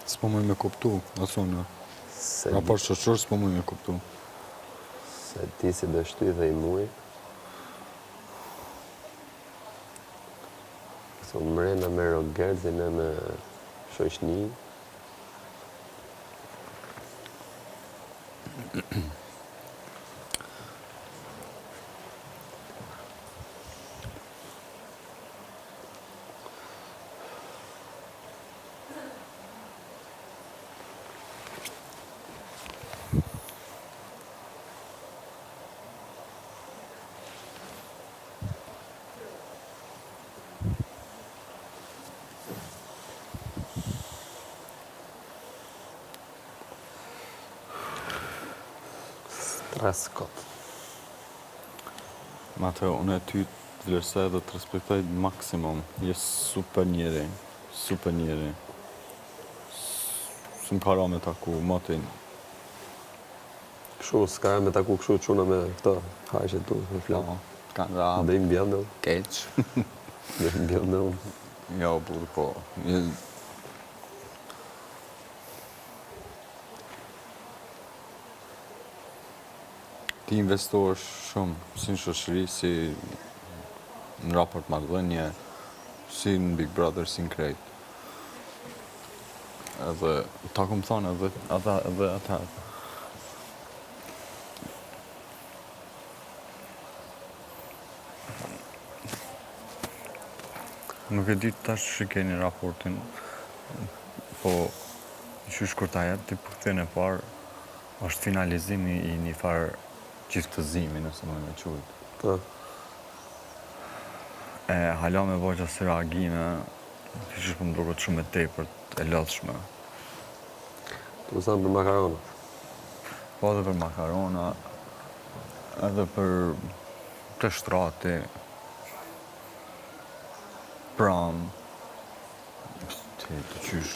S'po më me kuptu, asona. Raport shoqëror s'po më me kuptu. Se ti si do shty dhe i muj. So mrena me Rogerdzin e me shoqni. Raskot. Ma të unë e ty të vlerësoj dhe të respektoj maksimum. Je super njeri. Super njeri. S'm ka ra me taku, motin. Kështu, s'ka me taku kështu quna me këta hajshet tu, me flak. Kanë ra... Dhe i mbjande. Keq. Dhe i mbjande unë. Jo, burë, po. Ti investohesh shumë, si në shoqëri, si në raport marrëdhënie, si në Big Brother, si në krejt. Edhe, ta kom thonë edhe ata. Nuk e di tash që keni raportin, po qysh kur ta jep, ti për këtë e parë, është finalizimi i një farë qiftëzimi, nëse më me qujtë. Po. E hala me vogja si reagime, që për më duket shumë e tepër e lodhshme. Tu sa për makarona. Po edhe për makarona, edhe për të shtrati, pram, të qysh,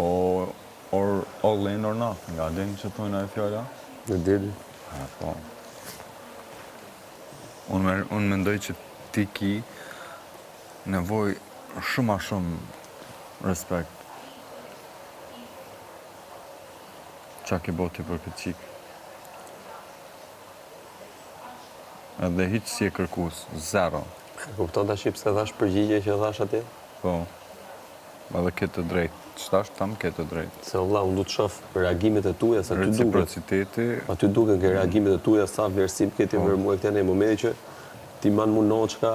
or all in or nothing, nga din që thujnë e fjalla? Në diri. Po. Unë mendoj që ti ki nevoj shumë a shumë respekt. Qa ki boti për këtë qikë. Edhe hiq si e kërkus, zero. Kupton të shqip se dhash përgjigje që dhash atje? Po. Edhe këtë drejt. Qëtash tam këtë drejt. Se valla, unë du të shof reagimet e tuja, se ty duke. Reciprociteti. A ty duke ke reagimet e tuja, sa vlerësim këti vërë mua këtja në momenti që ti man mu në qka...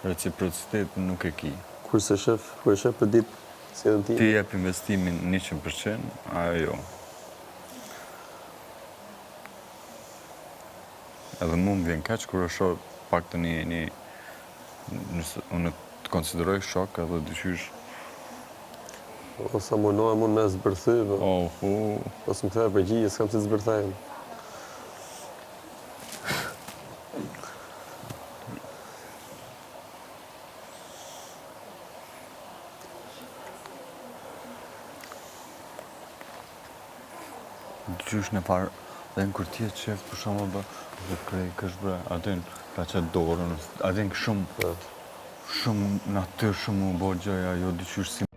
Reciprociteti nuk e ki. Kur e shef për ditë, si edhe ti? Ti jep investimin 100%, ajo jo. Edhe mu më vjen keq kur e shoh pak të një unë të konsideroj shok edhe dyqysh. Osa munohem unë me zbërthy, ose më këthe përgjigje, s'kam si zbërthejnë. Dyqysh në parë, dhe në kur ti e qef, për shumë dhe krej kësh bre, atin ka qëtë dorën, atin shumë natyrë, shumë u bo gjoja, jo dyqysh si